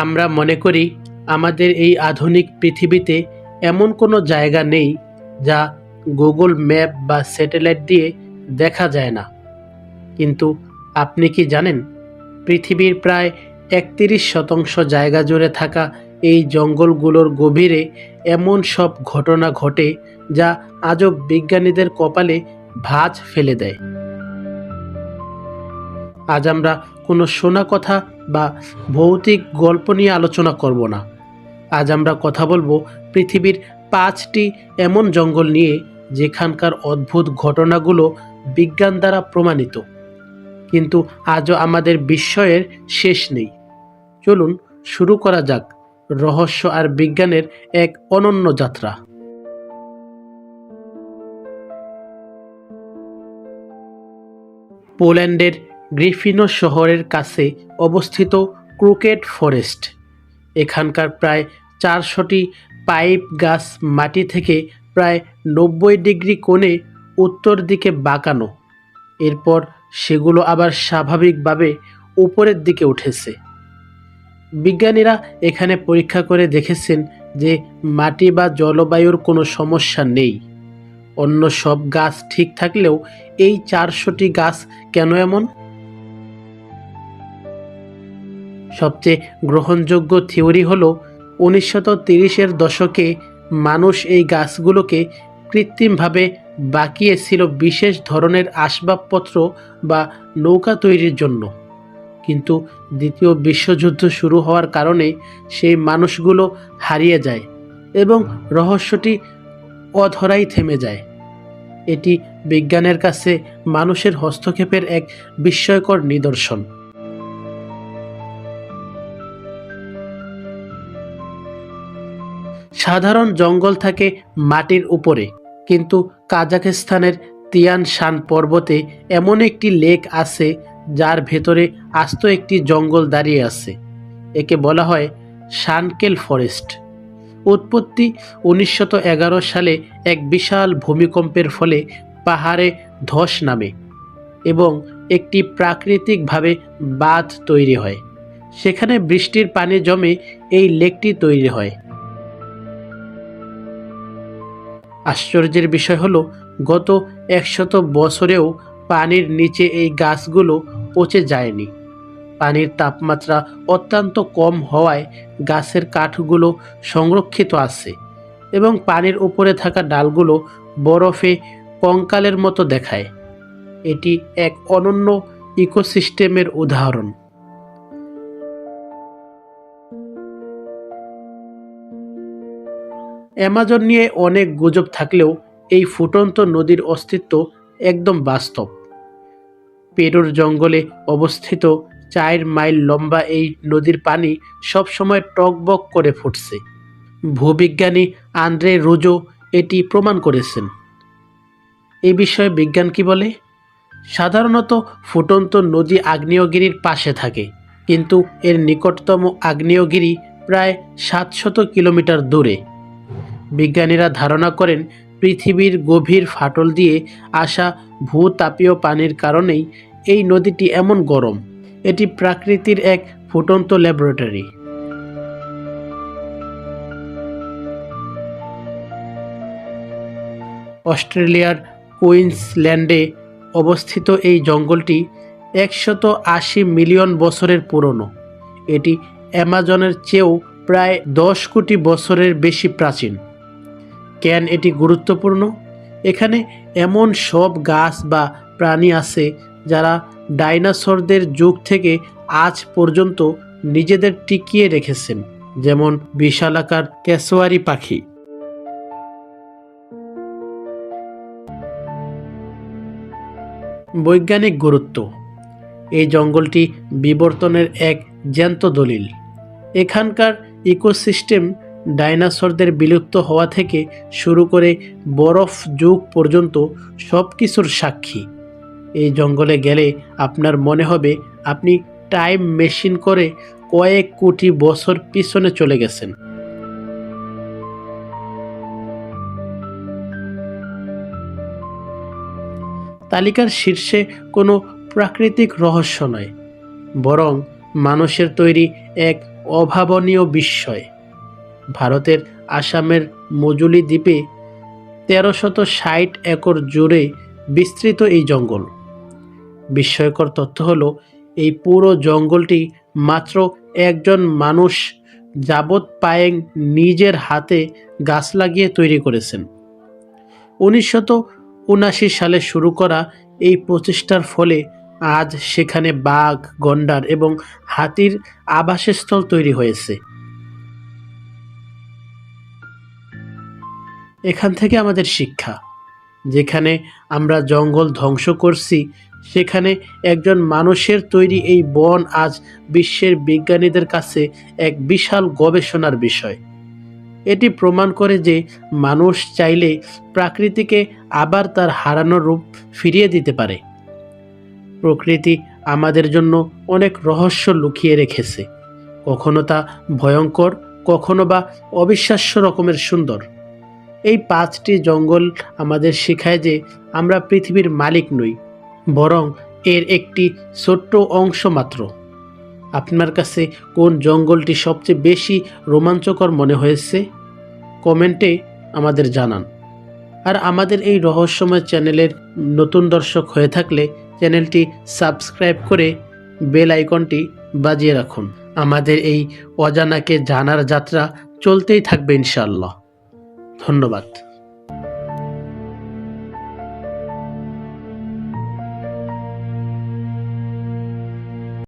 আমরা মনে করি আমাদের এই আধুনিক পৃথিবীতে এমন কোনো জায়গা নেই যা গুগল ম্যাপ বা স্যাটেলাইট দিয়ে দেখা যায় না। কিন্তু আপনি কি জানেন, পৃথিবীর প্রায় ৩১% জায়গা জুড়ে থাকা এই জঙ্গলগুলোর গভীরে এমন সব ঘটনা ঘটে যা আজও বিজ্ঞানীদের কপালে ভাঁজ ফেলে দেয়। আজ আমরা কোনো শোনা কথা বা ভৌতিক গল্প নিয়ে আলোচনা করব না। আজ আমরা কথা বলবো পৃথিবীর 5টি এমন জঙ্গল নিয়ে যেখানকার অদ্ভুত ঘটনাগুলো বিজ্ঞান দ্বারা প্রমাণিত, কিন্তু আজও আমাদের বিস্ময়ের শেষ নেই। চলুন শুরু করা যাক রহস্য আর বিজ্ঞানের এক অনন্য যাত্রা। পোল্যান্ডের গ্রিফিনো শহরের কাছে অবস্থিত ক্রুকেড ফরেস্ট। এখানকার প্রায় 400টি পাইপ গাছ মাটি থেকে প্রায় 90 ডিগ্রি কোণে উত্তর দিকে বাঁকানো, এরপর সেগুলো আবার স্বাভাবিকভাবে উপরের দিকে উঠেছে। বিজ্ঞানীরা এখানে পরীক্ষা করে দেখেছেন যে মাটি বা জলবায়ুর কোনো সমস্যা নেই। অন্য সব গাছ ঠিক থাকলেও এই 400টি গাছ কেন এমন? সবচেয়ে গ্রহণযোগ্য থিওরি হলো 1930-এর দশকে মানুষ এই গাছগুলোকে কৃত্রিমভাবে বাঁকিয়েছিল বিশেষ ধরনের আসবাবপত্র বা নৌকা তৈরির জন্য। কিন্তু দ্বিতীয় বিশ্বযুদ্ধ শুরু হওয়ার কারণে সেই মানুষগুলো হারিয়ে যায় এবং রহস্যটি অধরাই থেমে যায়। এটি বিজ্ঞানের কাছে মানুষের হস্তক্ষেপের এক বিস্ময়কর নিদর্শন। সাধারণ জঙ্গল থাকে মাটির উপরে, কিন্তু কাজাখস্তানের তিয়ান শান পর্বতে এমন একটি লেক আছে যার ভেতরে আস্ত একটি জঙ্গল দাঁড়িয়ে আছে। একে বলা হয় শানকেল ফরেস্ট। উৎপত্তি 1911 সালে এক বিশাল ভূমিকম্পের ফলে পাহাড়ে ধস নামে এবং একটি প্রাকৃতিকভাবে বাঁধ তৈরি হয়। সেখানে বৃষ্টির পানি জমে এই লেকটি তৈরি হয়। আশ্চর্যের বিষয় হলো, গত 100 বছরেও পানির নিচে এই গাছগুলো পচে যায়নি। পানির তাপমাত্রা অত্যন্ত কম হওয়ায় গাছের কাঠগুলো সংরক্ষিত আছে এবং পানির উপরে থাকা ডালগুলো বরফে কঙ্কালের মতো দেখায়। এটি এক অনন্য ইকোসিস্টেমের উদাহরণ। অ্যামাজন নিয়ে অনেক গুজব থাকলেও এই ফুটন্ত নদীর অস্তিত্ব একদম বাস্তব। পেরুর জঙ্গলে অবস্থিত 4 মাইল লম্বা এই নদীর পানি সবসময় টকবক করে ফুটছে। ভূবিজ্ঞানী আন্দ্রে রুজো এটি প্রমাণ করেছেন। এই বিষয়ে বিজ্ঞান কি বলে? সাধারণত ফুটন্ত নদী আগ্নেয়গিরির পাশে থাকে, কিন্তু এর নিকটতম আগ্নেয়গিরি প্রায় 700 কিলোমিটার দূরে। বিজ্ঞানীরা ধারণা করেন পৃথিবীর গভীর ফাটল দিয়ে আসা ভূতাপীয় পানির কারণেই এই নদীটি এমন গরম। এটি প্রকৃতির এক ফুটন্ত ল্যাবরেটরি। অস্ট্রেলিয়ার কুইন্সল্যান্ডে অবস্থিত এই জঙ্গলটি 180 মিলিয়ন বছরের পুরনো। এটি অ্যামাজনের চেয়েও প্রায় 10 কোটি বছরের বেশি প্রাচীন। কেন এটি গুরুত্বপূর্ণ? এখানে এমন সব গাছ বা প্রাণী আছে যারা ডাইনোসরদের যুগ থেকে আজ পর্যন্ত নিজেদের টিকিয়ে রেখেছেন, যেমন বিশালাকার ক্যাসোয়ারি পাখি। বৈজ্ঞানিক গুরুত্ব। এই জঙ্গলটি বিবর্তনের এক জ্যান্ত দলিল। এখানকার ইকোসিস্টেম ডাইনোসরদের বিলুপ্ত হওয়া থেকে শুরু করে বরফ যুগ পর্যন্ত সব কিছুর সাক্ষী। এই জঙ্গলে গেলে আপনার মনে হবে আপনি টাইম মেশিন করে কয়েক কোটি বছর পিছনে চলে গেছেন। তালিকার শীর্ষে কোনো প্রাকৃতিক রহস্য নয়, বরং মানুষের তৈরি এক অভাবনীয় বিস্ময়। ভারতের আসামের মজুলি দ্বীপে ১৩৬০ একর জুড়ে বিস্তৃত এই জঙ্গল। বিস্ময়কর তথ্য হলো এই পুরো জঙ্গলটি মাত্র একজন মানুষ যাবৎ পায়েং নিজের হাতে গাছ লাগিয়ে তৈরি করেছেন। ১৯৭৯ সালে শুরু করা এই প্রচেষ্টার ফলে আজ সেখানে বাঘ, গন্ডার এবং হাতির আবাসস্থল তৈরি হয়েছে। এখান থেকে আমাদের শিক্ষা, যেখানে আমরা জঙ্গল ধ্বংস করছি সেখানে একজন মানুষের তৈরি এই বন আজ বিশ্বের বিজ্ঞানীদের কাছে এক বিশাল গবেষণার বিষয়। এটি প্রমাণ করে যে মানুষ চাইলে প্রকৃতিকে আবার তার হারানো রূপ ফিরিয়ে দিতে পারে। প্রকৃতি আমাদের জন্য অনেক রহস্য লুকিয়ে রেখেছে, কখনো তা ভয়ঙ্কর, কখনো বা অবিশ্বাস্য রকমের সুন্দর। এই ৫টি জঙ্গল আমাদের শেখায় যে আমরা পৃথিবীর মালিক নই, বরং এর একটি ছোট্ট অংশ মাত্র। আপনার কাছে কোন জঙ্গলটি সবচেয়ে বেশি রোমাঞ্চকর মনে হয়েছে? কমেন্টে আমাদের জানান। আর আমাদের এই রহস্যময় চ্যানেলের নতুন দর্শক হয়ে থাকলে চ্যানেলটি সাবস্ক্রাইব করে বেল আইকনটি বাজিয়ে রাখুন। আমাদের এই অজানাকে জানার যাত্রা চলতেই থাকবে ইনশাআল্লাহ। ধন্যবাদ।